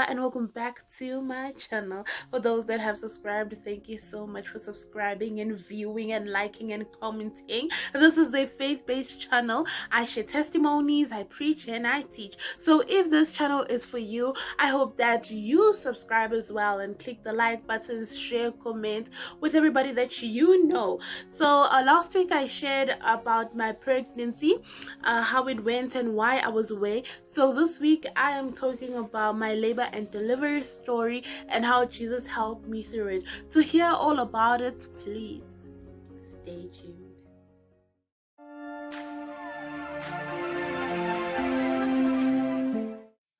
and welcome back to my channel. For those that have subscribed, thank you so much for subscribing and viewing and liking and commenting. This is a faith-based channel. I share testimonies, I preach, and I teach. So if this channel is for you, I hope that you subscribe as well and click the like button, share, comment with everybody that you know. So last week I shared about my pregnancy, how it went and why I was away. So this week I am talking about my labor and delivery story and how Jesus helped me through it. To hear all about it, please stay tuned.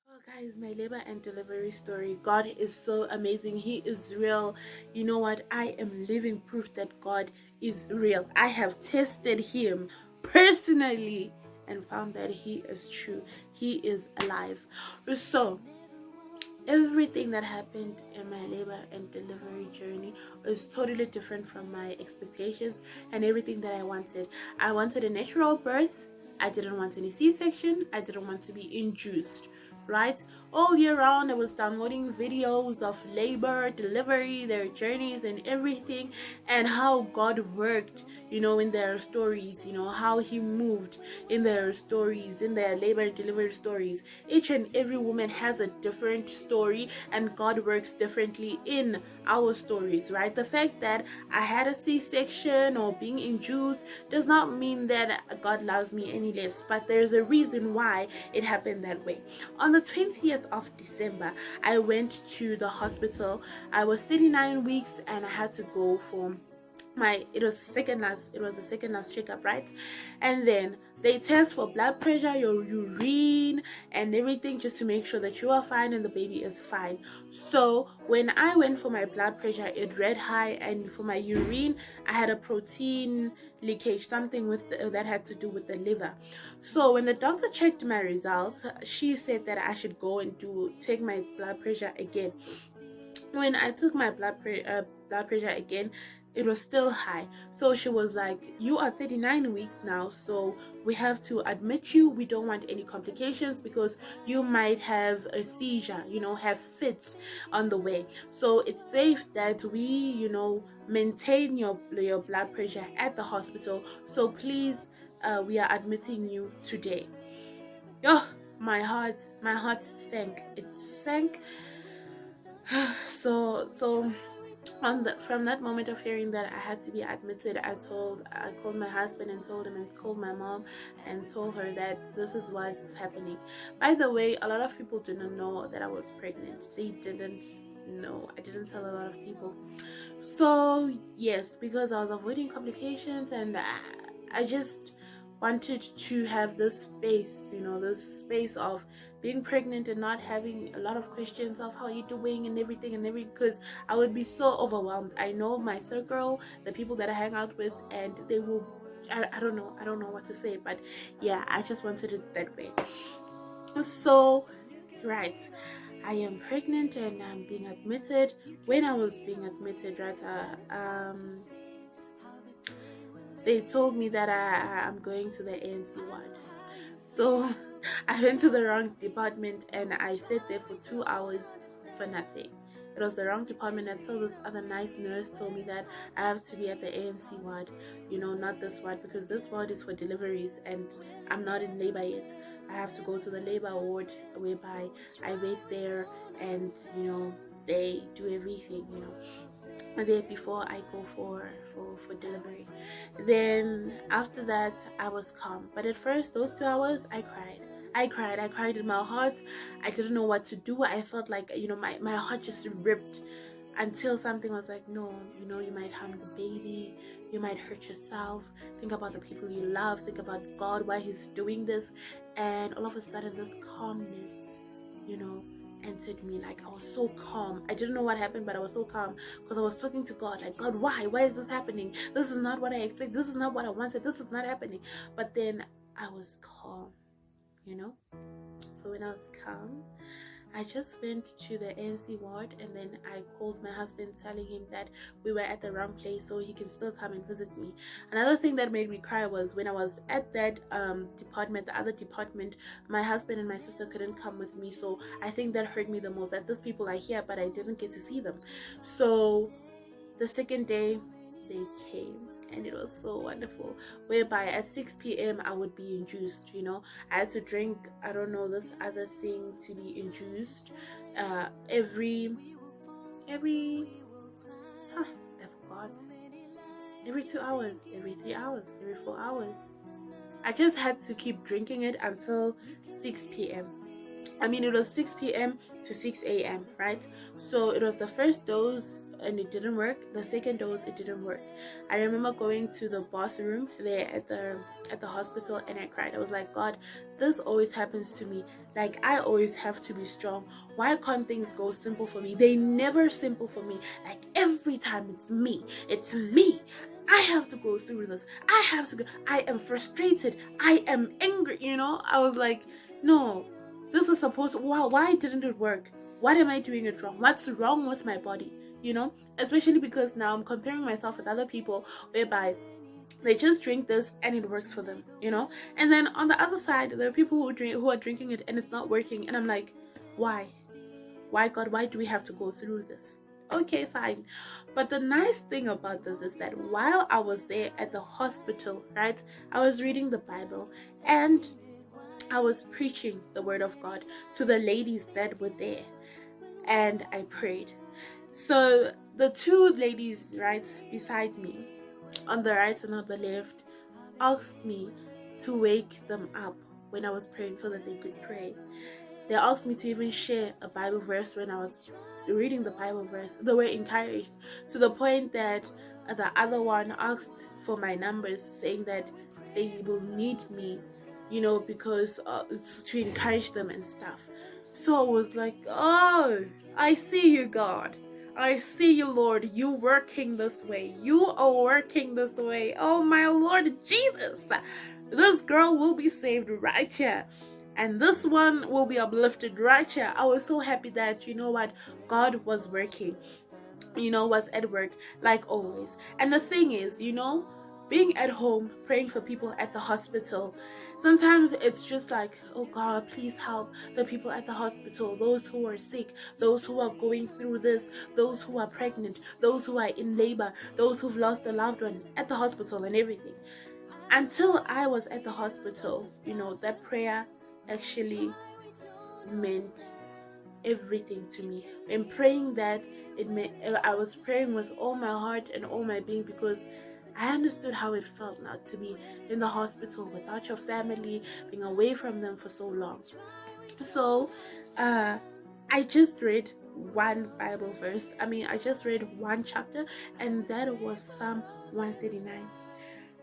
Oh guys, my labor and delivery story. God is so amazing. He is real. You know what? I am living proof that God is real. I have tested him personally and found that he is true. He is alive. So everything that happened in my labor and delivery journey was totally different from my expectations and everything that I wanted. I wanted a natural birth. I didn't want any C-section. I didn't want to be induced, right? All year round I was downloading videos of labor, delivery, their journeys and everything, and how God worked, you know, in their stories, you know, how he moved in their stories, in their labor and delivery stories. Each and every woman has a different story and God works differently in our stories, right? The fact that I had a C-section or being induced does not mean that God loves me any less, but there's a reason why it happened that way. On the 20th of December, I went to the hospital. I was 39 weeks and I had to go for it was a second last checkup, right? And then they test for blood pressure, your urine and everything, just to make sure that you are fine and the baby is fine. So when I went for my blood pressure, it read high, and for my urine I had a protein leakage, something with that had to do with the liver. So when the doctor checked my results, she said that I should go and take my blood pressure again. When I took my blood pressure again, it was still high. So she was like, you are 39 weeks now, so we have to admit you. We don't want any complications because you might have a seizure, you know, have fits on the way. So it's safe that we, you know, maintain your blood pressure at the hospital. So please, we are admitting you today. Oh, my heart sank. It sank. So from that moment of hearing that I had to be admitted, I called my husband and told him, and called my mom and told her that this is what's happening. By the way, a lot of people didn't know that I was pregnant. They didn't know. I didn't tell a lot of people. So yes, because I was avoiding complications, and I just wanted to have this space, you know, this space of being pregnant and not having a lot of questions of how you're doing and everything, because I would be so overwhelmed. I know my circle, the people that I hang out with, and they will, I don't know what to say, but yeah, I just wanted it that way. So right, I am pregnant and I'm being admitted. When I was being admitted, right, they told me that I'm going to the ANC ward. So I went to the wrong department and I sat there for 2 hours for nothing. It was the wrong department until this other nice nurse told me that I have to be at the ANC ward, you know, not this ward, because this ward is for deliveries and I'm not in labor yet. I have to go to the labor ward, whereby I wait there and, you know, they do everything, you know, there before I go for delivery. Then after that I was calm, but at first those 2 hours I cried in my heart. I didn't know what to do. I felt like, you know, my heart just ripped, until something was like, no, you know, you might harm the baby, you might hurt yourself, think about the people you love, think about God, why he's doing this. And all of a sudden this calmness, you know, entered me. Like, I was so calm. I didn't know what happened, but I was so calm because I was talking to God, like, God, why is this happening? This is not what I expect. This is not what I wanted. This is not happening. But then I was calm, you know. So when I was calm, I just went to the ANC ward, and then I called my husband telling him that we were at the wrong place so he can still come and visit me. Another thing that made me cry was when I was at that department, the other department, my husband and my sister couldn't come with me. So I think that hurt me the most, that these people are here but I didn't get to see them. So the second day they came, and it was so wonderful, whereby at 6 p.m. I would be induced. I had to drink, I don't know, this other thing to be induced every I forgot, every 2 hours, every 3 hours, every 4 hours. I just had to keep drinking it until 6 p.m. I mean, it was 6 p.m. to 6 a.m., right? So it was the first dose and it didn't work. The second dose, it didn't work. I remember going to the bathroom there at the hospital, and I cried. I was like, God, this always happens to me. Like, I always have to be strong. Why can't things go simple for me? They never simple for me. Like, every time it's me. It's me. I have to go through this. I am frustrated. I am angry. I was like, no, this was supposed to, wow, why didn't it work? What am I doing it wrong? What's wrong with my body? Especially because now I'm comparing myself with other people whereby they just drink this and it works for them, and then on the other side there are people who are drinking it and it's not working, and I'm like, why God, why do we have to go through this? Okay, fine. But the nice thing about this is that while I was there at the hospital, right, I was reading the Bible and I was preaching the word of God to the ladies that were there, and I prayed. So the two ladies right beside me, on the right and on the left, asked me to wake them up when I was praying so that they could pray. They asked me to even share a Bible verse when I was reading the Bible verse. They were encouraged to the point that the other one asked for my numbers, saying that they will need me, because to encourage them and stuff. So I was like, oh, I see you, God. I see you, Lord. You working this way. You are working this way. Oh, my Lord Jesus. This girl will be saved right here. And this one will be uplifted right here. I was so happy that, God was working. Was at work, like always. And the thing is, being at home, praying for people at the hospital, sometimes it's just like, oh God, please help the people at the hospital, those who are sick, those who are going through this, those who are pregnant, those who are in labor, those who've lost a loved one at the hospital and everything. Until I was at the hospital, that prayer actually meant everything to me. And praying that, I was praying with all my heart and all my being, because I understood how it felt not to be in the hospital without your family, being away from them for so long. So I just read one Bible verse. I just read one chapter, and that was Psalm 139.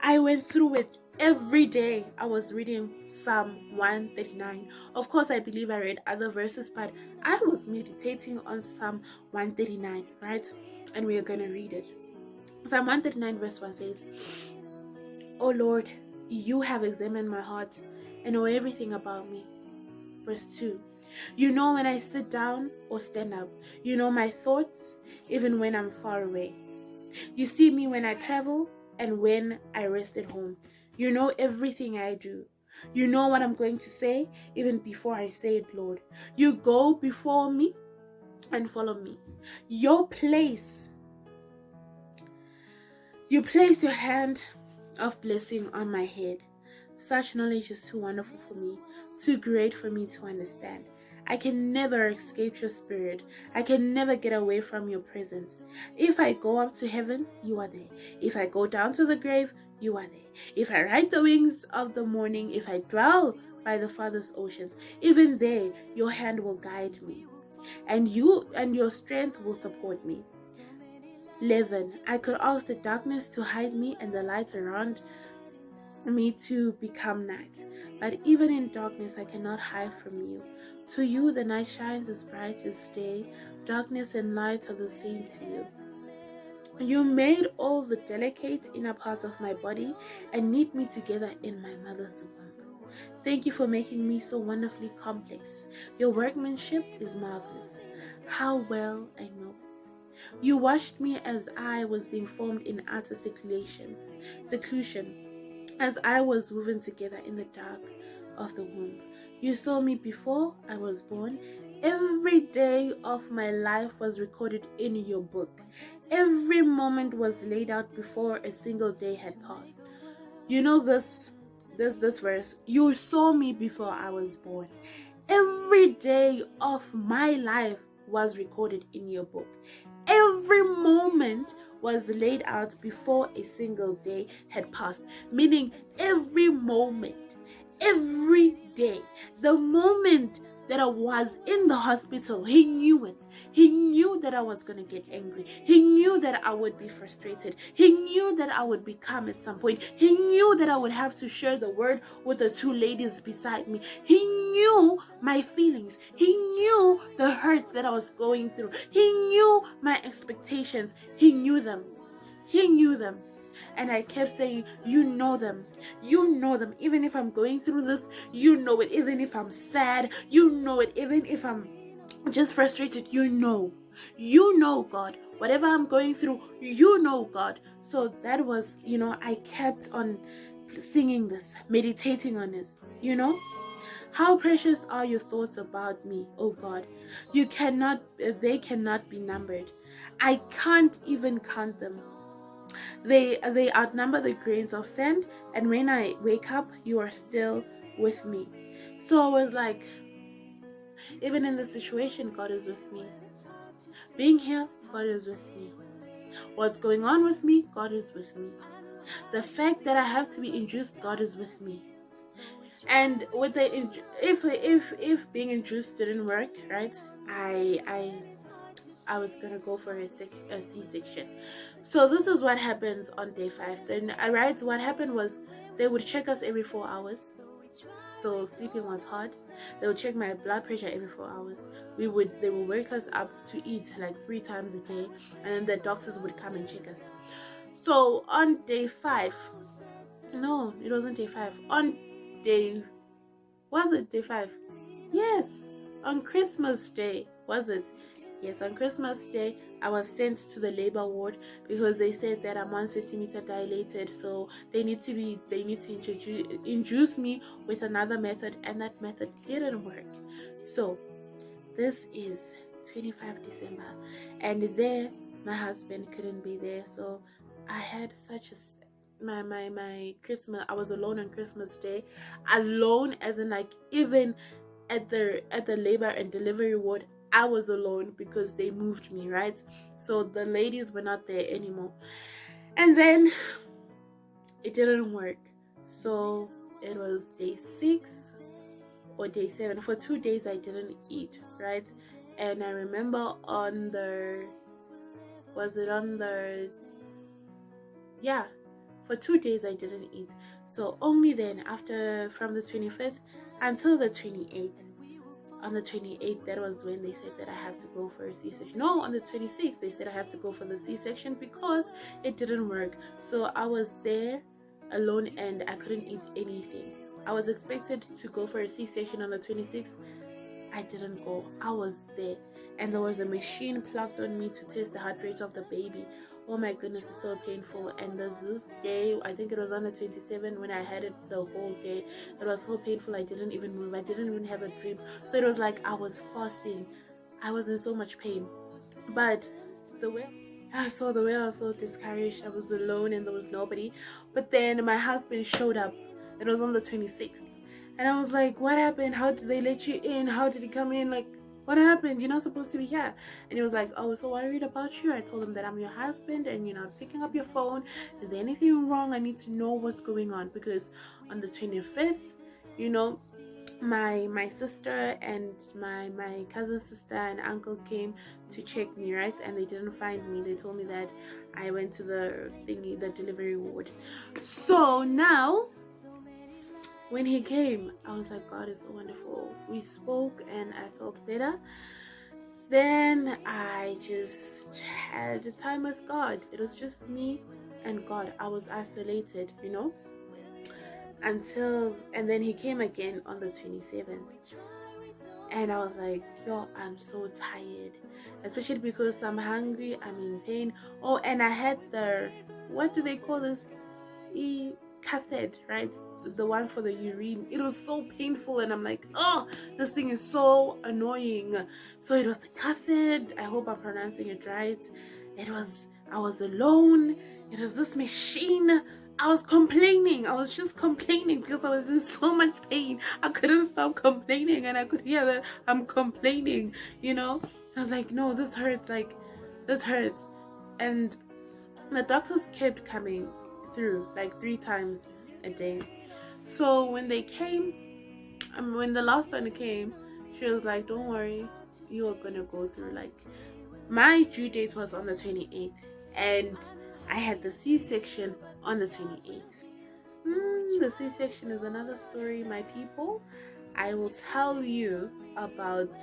I went through it every day. I was reading Psalm 139. Of course, I believe I read other verses, but I was meditating on Psalm 139, right? And we are going to read it. Psalm 139 verse 1 says, "O Lord, you have examined my heart and know everything about me." Verse 2, "You know when I sit down or stand up. You know my thoughts, even when I'm far away. You see me when I travel and when I rest at home. You know everything I do. You know what I'm going to say even before I say it, Lord. You go before me and follow me. You place your hand of blessing on my head. Such knowledge is too wonderful for me, too great for me to understand. I can never escape your spirit. I can never get away from your presence. If I go up to heaven, you are there. If I go down to the grave, you are there. If I ride the wings of the morning, if I dwell by the farthest oceans, even there your hand will guide me, and your strength will support me. 11. I could ask the darkness to hide me and the light around me to become night. But even in darkness I cannot hide from you. To you the night shines as bright as day. Darkness and light are the same to you. You made all the delicate inner parts of my body and knit me together in my mother's womb. Thank you for making me so wonderfully complex. Your workmanship is marvelous. How well I know it. You watched me as I was being formed in utter seclusion, as I was woven together in the dark of the womb. You saw me before I was born. Every day of my life was recorded in your book. Every moment was laid out before a single day had passed. You know this verse. You saw me before I was born. Every day of my life was recorded in your book. Every moment was laid out before a single day had passed. Meaning every moment, every day, the moment that I was in the hospital, he knew it. He knew that I was going to get angry. He knew that I would be frustrated. He knew that I would become at some point. He knew that I would have to share the word with the two ladies beside me. He knew my feelings. He knew the hurt that I was going through. He knew my expectations. He knew them. He knew them. And I kept saying, you know them. You know them. Even if I'm going through this, you know it. Even if I'm sad, you know it. Even if I'm just frustrated, you know. You know, God. Whatever I'm going through, you know, God. So that was, I kept on singing this, meditating on this, How precious are your thoughts about me, oh God. They cannot be numbered. I can't even count them. They outnumber the grains of sand, and when I wake up, you are still with me. So I was like, even in this situation, God is with me. Being here, God is with me. What's going on with me, God is with me. The fact that I have to be induced, God is with me. And with the if being induced didn't work, right? I was gonna go for a C-section. So this is what happens on day 5. Then what happened was they would check us every 4 hours. So sleeping was hard. They would check my blood pressure every 4 hours. They would wake us up to eat like 3 times a day, and then the doctors would come and check us. So on day 5, no, it wasn't day 5. Was it day 5? Yes, on Christmas Day, was it? Yes, on Christmas Day, I was sent to the labor ward because they said that I'm 1 centimeter dilated, so they need to induce me with another method, and that method didn't work. So this is 25 December, and there my husband couldn't be there, so I had such a my Christmas. I was alone on Christmas Day, alone as in like even at the labor and delivery ward. I was alone because they moved me, right? So the ladies were not there anymore. And then it didn't work. So it was day 6 or day 7. For 2 days I didn't eat, right? And I remember for 2 days I didn't eat. So only then, from the 25th until the 28th, on the 28th, that was when they said that I have to go for a C-section. No, on the 26th, they said I have to go for the C-section because it didn't work. So I was there alone and I couldn't eat anything. I was expected to go for a C-section on the 26th. I didn't go. I was there. And there was a machine plugged on me to test the heart rate of the baby. Oh my goodness, it's so painful. And there's this day, I think it was on the 27th, when I had it the whole day. It was so painful, I didn't even move. I didn't even have a dream. So it was like I was fasting. I was in so much pain. But the way I was so discouraged, I was alone and there was nobody. But then my husband showed up. It was on the 26th. And I was like, what happened? How did they let you in? How did he come in? Like, what happened? You're not supposed to be here. And he was like, oh, so worried about you. I told him that I'm your husband and you're not picking up your phone. Is there anything wrong? I need to know what's going on. Because on the 25th, my sister and my cousin's sister and uncle came to check me, right? And they didn't find me. They told me that I went to the delivery ward. So now, when he came, I was like, God is so wonderful. We spoke and I felt better. Then I just had a time with God. It was just me and God. I was isolated, and then he came again on the 27th. And I was like, yo, I'm so tired, especially because I'm hungry, I'm in pain. Oh, and I had what do they call this? Catheter, right? The one for the urine. It was so painful, and I'm like, oh, this thing is so annoying. So it was the catheter. I hope I'm pronouncing it right. I was alone. It was this machine. I was complaining. I was just complaining because I was in so much pain. I couldn't stop complaining, and I could hear that I'm complaining, I was like, no, this hurts. Like, this hurts. And the doctors kept coming through like 3 times a day. So when they came, when the last one came, she was like, don't worry, you are gonna go through. Like, my due date was on the 28th, and I had the C-section on the 28th. The C-section is another story, my people. I will tell you about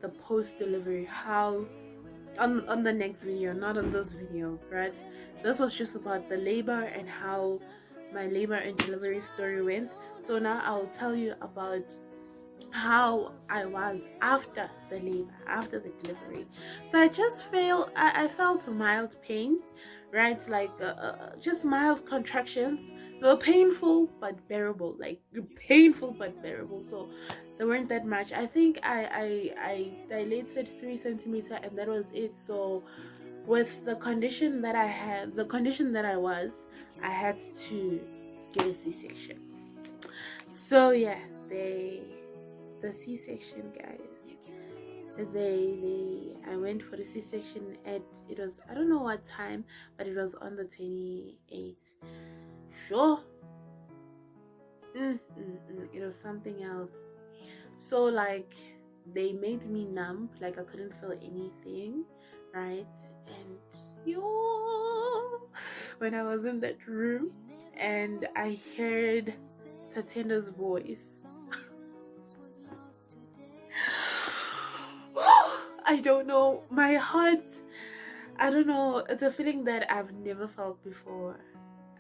the post-delivery, how on the next video, not on this video, right? This was just about the labor and how my labor and delivery story went. So now I will tell you about how I was after the labor, after the delivery. So I felt mild pains, right? Like just mild contractions. They were painful but bearable, like painful but bearable. So they weren't that much. I think I dilated 3 centimeters, and that was it. So with the condition that I had, I had to get a C-section. So yeah, the C-section, guys. I went for the C-section at, it was, I don't know what time, but it was on the 28th. Sure. It was something else. So like, they made me numb, like I couldn't feel anything, right? And when I was in that room and I heard Tatenda's voice, I don't know, my heart, I don't know, it's a feeling that I've never felt before.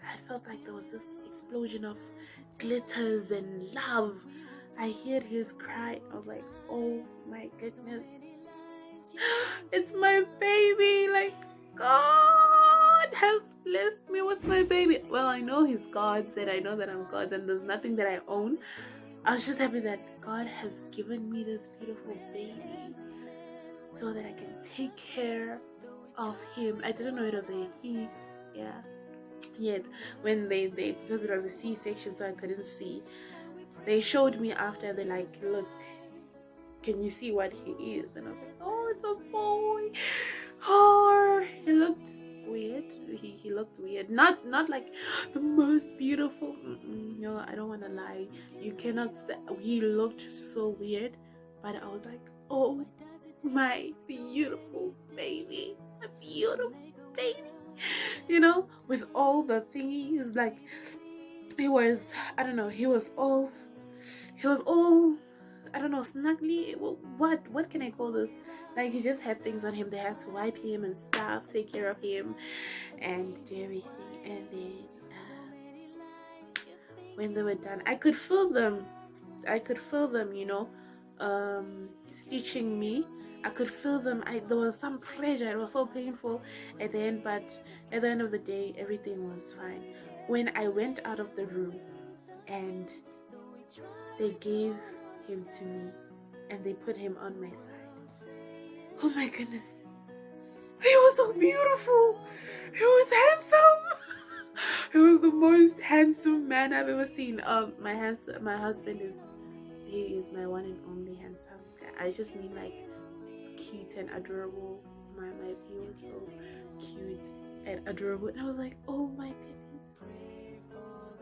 I felt like there was this explosion of glitters and love. I heard his cry. I was like, oh my goodness, it's my baby. Like, God has blessed me with my baby. Well, I know he's God's, and I know that I'm God's, and there's nothing that I own. I was just happy that God has given me this beautiful baby so that I can take care of him. I didn't know it was a he. Yeah. Yet when they because it was a C-section, so I couldn't see, they showed me after. They're like, look, can you see what he is? And I was like, oh, it's a boy. Oh, he looked weird. He looked weird. Not like the most beautiful. No, I don't want to lie. You cannot say he looked so weird, but I was like, oh, my beautiful baby, a beautiful baby. With all the thingies, like, he was, I don't know, he was all, I don't know, snuggly. What can I call this? Like, he just had things on him. They had to wipe him and stuff, take care of him, and do everything. And then when they were done, I could feel them, stitching me. I could feel them. There was some pressure. It was so painful at the end, but at the end of the day, everything was fine. When I went out of the room and they gave him to me and they put him on my side, oh my goodness, he was so beautiful. He was handsome. He was the most handsome man I've ever seen. My husband is my one and only handsome guy. I just mean like cute and adorable. He was so cute and adorable, and I was like, oh my goodness,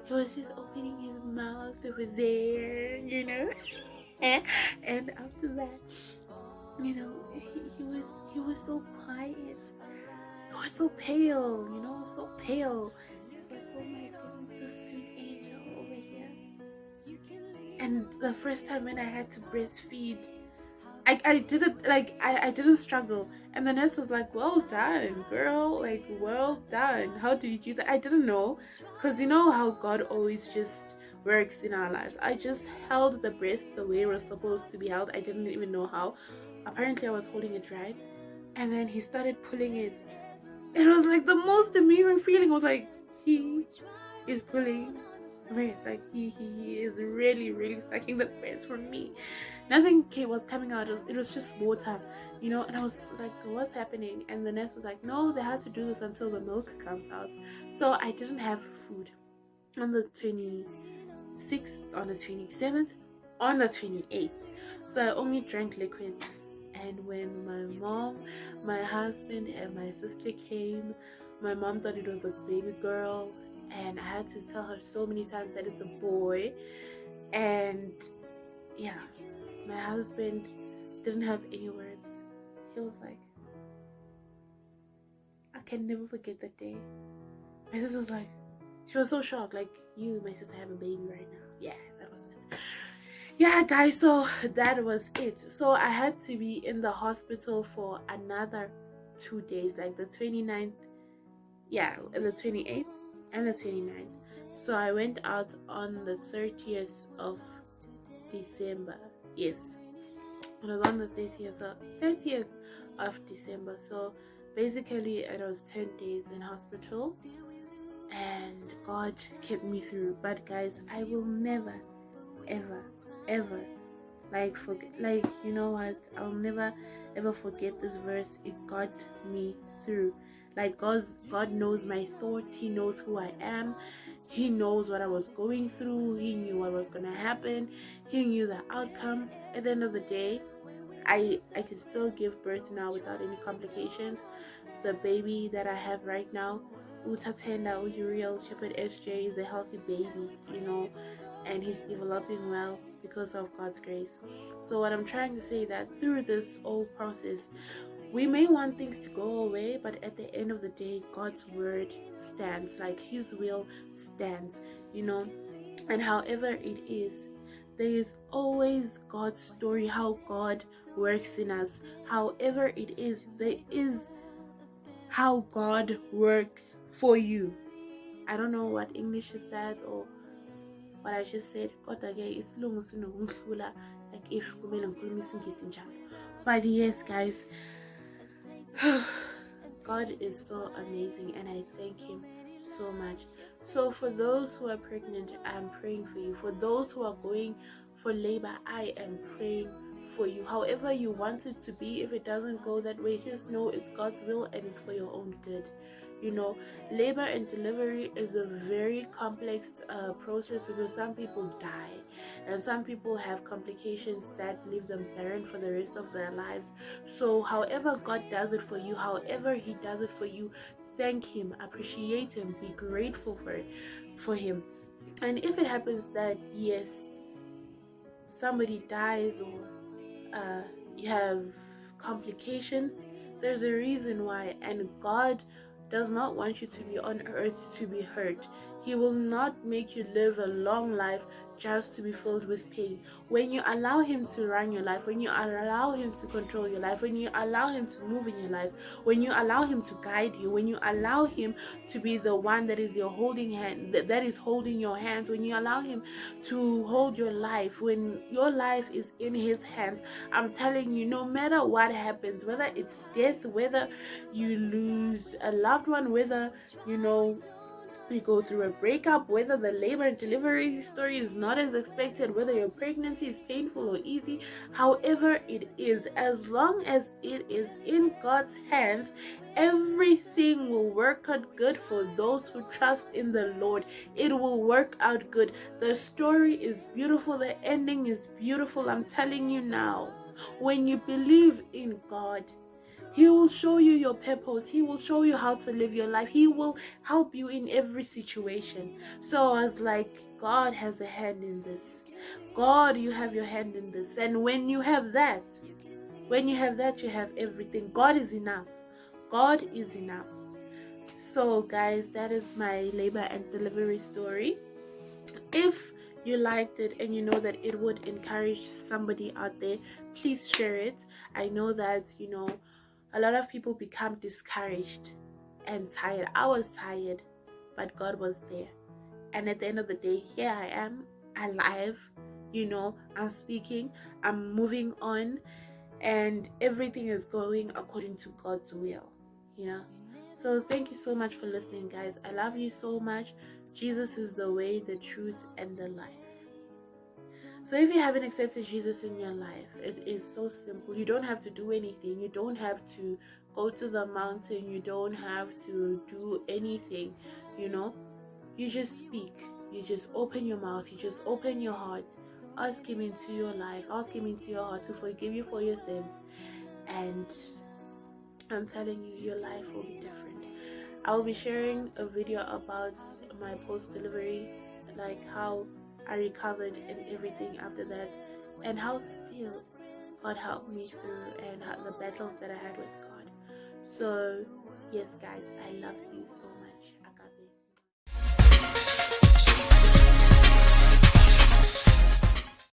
he was just opening his mouth over there, and after that, he was so quiet. He was so pale, so pale. It's like, oh my goodness, the sweet angel over here. And the first time when I had to breastfeed, I didn't struggle, and the nurse was like, well done, girl, well done, how did you do that? I didn't know, because you know how God always just works in our lives. I just held the breast the way it was supposed to be held. I didn't even know how. Apparently I was holding it right, and then he started pulling it. It was like the most amazing feeling. I was like, he is pulling breast. Like he is really sucking the breast from me. Nothing was coming out. It was just water, and I was like, what's happening? And the nurse was like, no, they had to do this until the milk comes out. So I didn't have food on the 26th, on the 27th, on the 28th. So I only drank liquids. And when my mom, my husband, and my sister came, my mom thought it was a baby girl, and I had to tell her so many times that it's a boy. And yeah, my husband didn't have any words. He was like, I can never forget that day. My sister was like, she was so shocked, like, you, my sister, have a baby right now. Yeah, that was it. Yeah, guys, so that was it. So I had to be in the hospital for another 2 days, like the 29th, yeah, and the 28th and the 29th. So I went out on the 30th of December. Yes, it was on the 30th of December. So basically it was 10 days in hospital, and God kept me through. But guys, I will never ever forget, you know what, I'll never ever forget this verse. It got me through. Like, God knows my thoughts. He knows who I am. He knows what I was going through. He knew what was gonna happen. He knew the outcome. At the end of the day, I can still give birth now without any complications. The baby that I have right now, Utatenda Uriel Shepherd SJ, is a healthy baby, and he's developing well because of God's grace. So what I'm trying to say, that through this whole process, we may want things to go away, but at the end of the day, God's word stands. Like, his will stands, and however it is, there is always God's story, how God works in us. However it is, there is how God works for you. I don't know what English is that, or what I just said. Kodwa ke isilungu sinokumhlula, like if kumele ngikhuluma isiNgisi njalo. But yes, guys, God is so amazing, and I thank him so much. So for those who are pregnant, I'm praying for you. For those who are going for labor, I am praying for you. However you want it to be, if it doesn't go that way, just know it's God's will and it's for your own good. Labor and delivery is a very complex process, because some people die and some people have complications that leave them barren for the rest of their lives. So however God does it for you, however he does it for you, thank him, appreciate him, be grateful for him. And if it happens that, yes, somebody dies, or you have complications, there's a reason why, and God does not want you to be on earth to be hurt. He will not make you live a long life just to be filled with pain. When you allow him to run your life, when you allow him to control your life, when you allow him to move in your life, when you allow him to guide you, when you allow him to be the one that is your holding hand, that is holding your hands, when you allow him to hold your life, when your life is in his hands, I'm telling you, no matter what happens, whether it's death, whether you lose a loved one, whether you go through a breakup, whether the labor and delivery story is not as expected, whether your pregnancy is painful or easy, however it is, as long as it is in God's hands, everything will work out good for those who trust in the Lord. It will work out good. The story is beautiful. The ending is beautiful. I'm telling you now, when you believe in God, he will show you your purpose. He will show you how to live your life. He will help you in every situation. So I was like, God has a hand in this. God, you have your hand in this. And when you have that, you have everything. God is enough. God is enough. So guys, that is my labor and delivery story. If you liked it and you know that it would encourage somebody out there, please share it. I know that, a lot of people become discouraged and tired. I was tired, but God was there. And at the end of the day, here I am. alive. I'm speaking, I'm moving on, and everything is going according to God's will, you know. So thank you so much for listening, guys. I love you so much. Jesus is the way, the truth, and the life. So if you haven't accepted Jesus in your life, it is so simple. You don't have to do anything. You don't have to go to the mountain. You don't have to do anything, you know. You just speak. You just open your mouth. You just open your heart. Ask him into your life. Ask him into your heart to forgive you for your sins. And I'm telling you, your life will be different. I will be sharing a video about my post-delivery, like how I recovered and everything after that, and how still God helped me through, and how the battles that I had with God. So yes, guys, I love you so much.